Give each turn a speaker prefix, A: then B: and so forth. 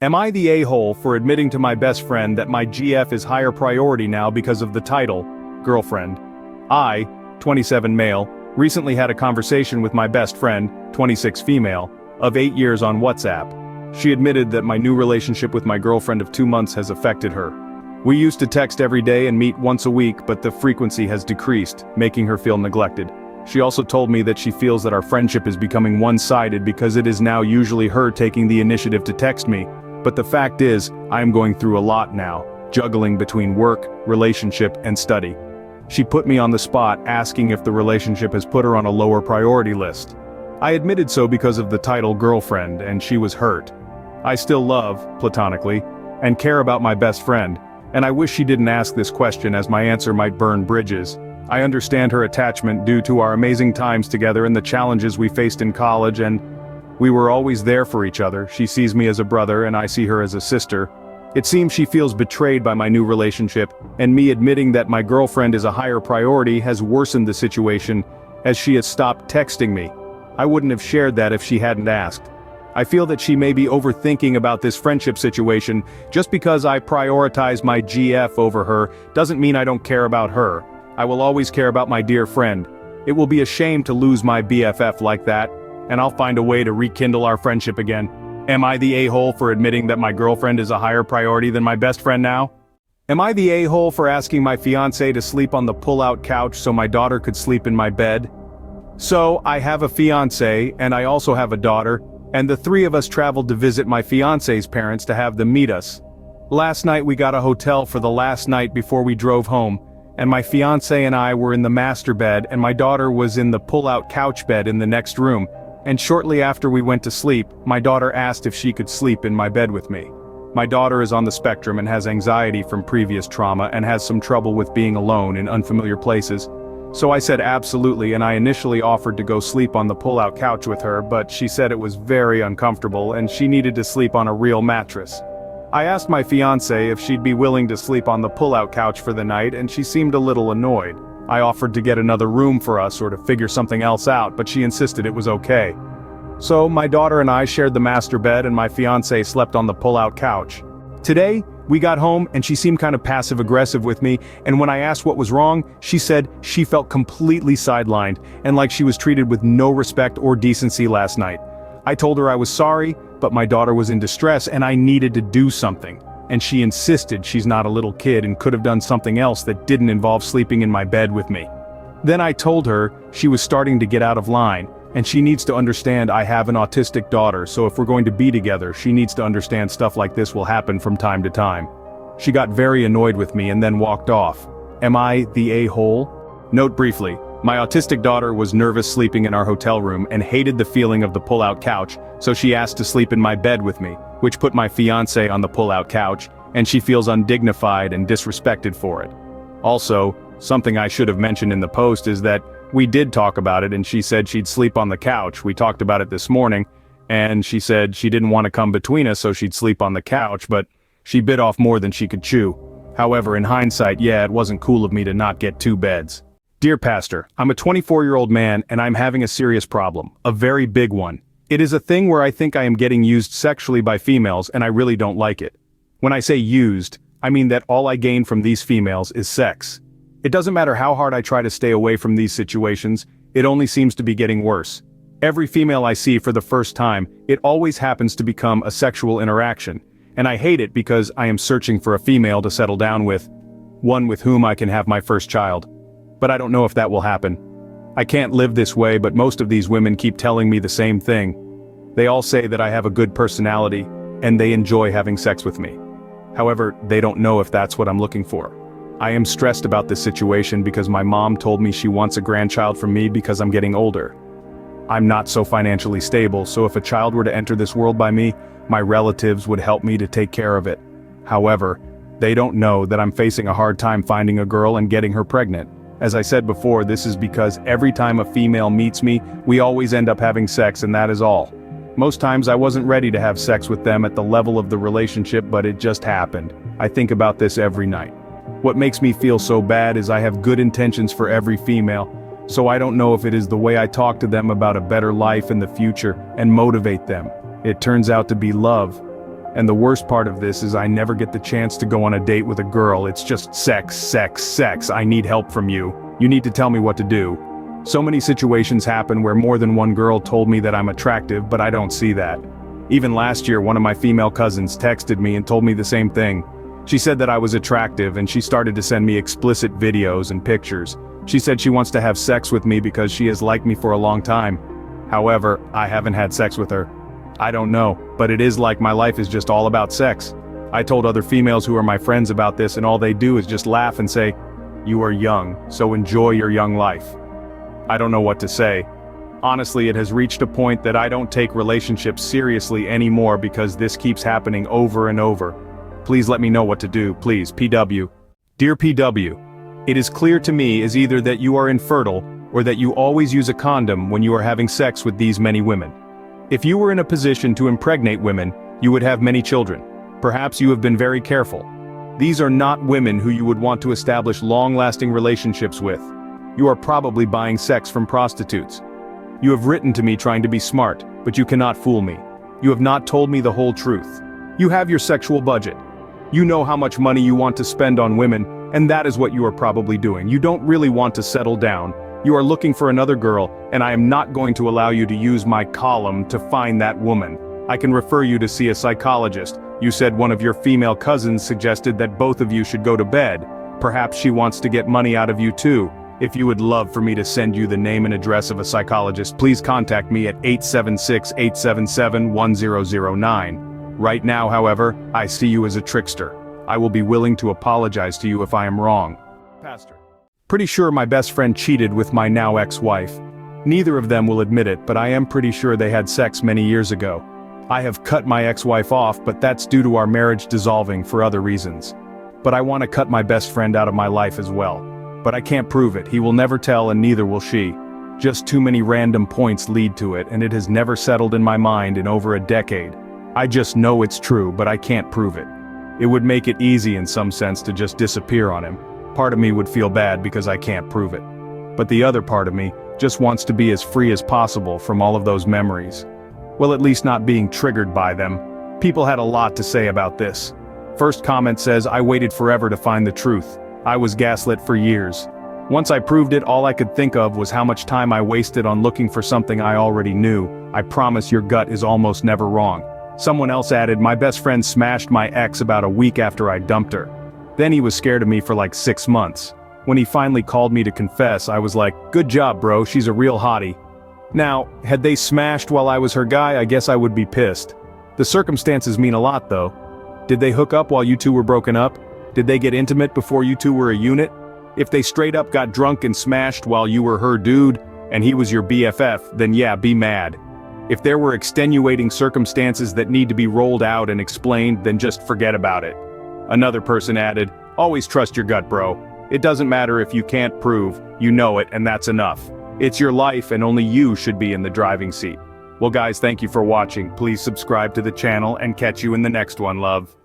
A: Am I the a-hole for admitting to my best friend that my GF is higher priority now because of the title, girlfriend? I, 27 male, recently had a conversation with my best friend, 26 female, of 8 years on WhatsApp. She admitted that my new relationship with my girlfriend of 2 months has affected her. We used to text every day and meet once a week, but the frequency has decreased, making her feel neglected. She also told me that she feels that our friendship is becoming one-sided because it is now usually her taking the initiative to text me. But the fact is, I am going through a lot now, juggling between work, relationship, and study. She put me on the spot asking if the relationship has put her on a lower priority list. I admitted so because of the title girlfriend, and she was hurt. I still love, platonically, and care about my best friend, and I wish she didn't ask this question as my answer might burn bridges. I understand her attachment due to our amazing times together and the challenges we faced in college, and we were always there for each other. She sees me as a brother and I see her as a sister. It seems she feels betrayed by my new relationship, and me admitting that my girlfriend is a higher priority has worsened the situation, as she has stopped texting me. I wouldn't have shared that if she hadn't asked. I feel that she may be overthinking about this friendship situation. Just because I prioritize my GF over her doesn't mean I don't care about her. I will always care about my dear friend. It will be a shame to lose my BFF like that, and I'll find a way to rekindle our friendship again. Am I the a-hole for admitting that my girlfriend is a higher priority than my best friend now? Am I the a-hole for asking my fiancé to sleep on the pull-out couch so my daughter could sleep in my bed? So, I have a fiancé, and I also have a daughter, and the three of us traveled to visit my fiancé's parents to have them meet us. Last night we got a hotel for the last night before we drove home, and my fiancé and I were in the master bed and my daughter was in the pull-out couch bed in the next room. And shortly after we went to sleep, my daughter asked if she could sleep in my bed with me. My daughter is on the spectrum and has anxiety from previous trauma and has some trouble with being alone in unfamiliar places. So I said absolutely, and I initially offered to go sleep on the pull-out couch with her, but she said it was very uncomfortable and she needed to sleep on a real mattress. I asked my fiancé if she'd be willing to sleep on the pull-out couch for the night, and she seemed a little annoyed. I offered to get another room for us or to figure something else out, but she insisted it was okay. So my daughter and I shared the master bed and my fiancé slept on the pull-out couch. Today, we got home and she seemed kind of passive-aggressive with me, and when I asked what was wrong, she said she felt completely sidelined and like she was treated with no respect or decency last night. I told her I was sorry, but my daughter was in distress and I needed to do something. And she insisted she's not a little kid and could have done something else that didn't involve sleeping in my bed with me. Then I told her she was starting to get out of line, and she needs to understand I have an autistic daughter, so if we're going to be together, she needs to understand stuff like this will happen from time to time. She got very annoyed with me and then walked off. Am I the a-hole? Note briefly, my autistic daughter was nervous sleeping in our hotel room and hated the feeling of the pull-out couch, so she asked to sleep in my bed with me, which put my fiancé on the pull-out couch, and she feels undignified and disrespected for it. Also, something I should have mentioned in the post is that we did talk about it and she said she'd sleep on the couch. We talked about it this morning, and she said she didn't want to come between us so she'd sleep on the couch, but she bit off more than she could chew. However, in hindsight, yeah, it wasn't cool of me to not get 2 beds. Dear Pastor, I'm a 24-year-old man and I'm having a serious problem, a very big one. It is a thing where I think I am getting used sexually by females and I really don't like it. When I say used, I mean that all I gain from these females is sex. It doesn't matter how hard I try to stay away from these situations, it only seems to be getting worse. Every female I see for the first time, it always happens to become a sexual interaction, and I hate it because I am searching for a female to settle down with, one with whom I can have my first child. But I don't know if that will happen. I can't live this way, but most of these women keep telling me the same thing. They all say that I have a good personality, and they enjoy having sex with me. However, they don't know if that's what I'm looking for. I am stressed about this situation because my mom told me she wants a grandchild from me because I'm getting older. I'm not so financially stable, so if a child were to enter this world by me, my relatives would help me to take care of it. However, they don't know that I'm facing a hard time finding a girl and getting her pregnant. As I said before, this is because every time a female meets me, we always end up having sex, and that is all. Most times I wasn't ready to have sex with them at the level of the relationship, but it just happened. I think about this every night. What makes me feel so bad is I have good intentions for every female, so I don't know if it is the way I talk to them about a better life in the future and motivate them. It turns out to be love. And the worst part of this is I never get the chance to go on a date with a girl. It's just sex, sex, sex. I need help from you. You need to tell me what to do. So many situations happen where more than one girl told me that I'm attractive, but I don't see that. Even last year, one of my female cousins texted me and told me the same thing. She said that I was attractive and she started to send me explicit videos and pictures. She said she wants to have sex with me because she has liked me for a long time. However, I haven't had sex with her. I don't know, but it is like my life is just all about sex. I told other females who are my friends about this and all they do is just laugh and say, "You are young, so enjoy your young life." I don't know what to say. Honestly, it has reached a point that I don't take relationships seriously anymore because this keeps happening over and over. Please let me know what to do, please, PW. Dear PW, it is clear to me is either that you are infertile or that you always use a condom when you are having sex with these many women. If you were in a position to impregnate women, you would have many children. Perhaps you have been very careful. These are not women who you would want to establish long-lasting relationships with. You are probably buying sex from prostitutes. You have written to me trying to be smart, but you cannot fool me. You have not told me the whole truth. You have your sexual budget. You know how much money you want to spend on women, and that is what you are probably doing. You don't really want to settle down. You are looking for another girl, and I am not going to allow you to use my column to find that woman. I can refer you to see a psychologist. You said one of your female cousins suggested that both of you should go to bed. Perhaps she wants to get money out of you too. If you would love for me to send you the name and address of a psychologist, please contact me at 876-877-1009. Right now, however, I see you as a trickster. I will be willing to apologize to you if I am wrong. Pastor. Pretty sure my best friend cheated with my now ex-wife. Neither of them will admit it, but I am pretty sure they had sex many years ago. I have cut my ex-wife off, but that's due to our marriage dissolving for other reasons. But I want to cut my best friend out of my life as well. But I can't prove it. He will never tell and neither will she. Just too many random points lead to it, and it has never settled in my mind in over a decade. I just know it's true, but I can't prove it. It would make it easy in some sense to just disappear on him. Part of me would feel bad because I can't prove it. But the other part of me just wants to be as free as possible from all of those memories. Well, at least not being triggered by them. People had a lot to say about this. First comment says, I waited forever to find the truth. I was gaslit for years. Once I proved it, all I could think of was how much time I wasted on looking for something I already knew. I promise your gut is almost never wrong. Someone else added, my best friend smashed my ex about a week after I dumped her. Then he was scared of me for like 6 months. When he finally called me to confess, I was like, good job bro, she's a real hottie. Now, had they smashed while I was her guy, I guess I would be pissed. The circumstances mean a lot though. Did they hook up while you two were broken up? Did they get intimate before you two were a unit? If they straight up got drunk and smashed while you were her dude, and he was your BFF, then yeah, be mad. If there were extenuating circumstances that need to be rolled out and explained, then just forget about it. Another person added, always trust your gut bro. It doesn't matter if you can't prove, you know it and that's enough. It's your life and only you should be in the driving seat. Well guys, thank you for watching. Please subscribe to the channel and catch you in the next one, love.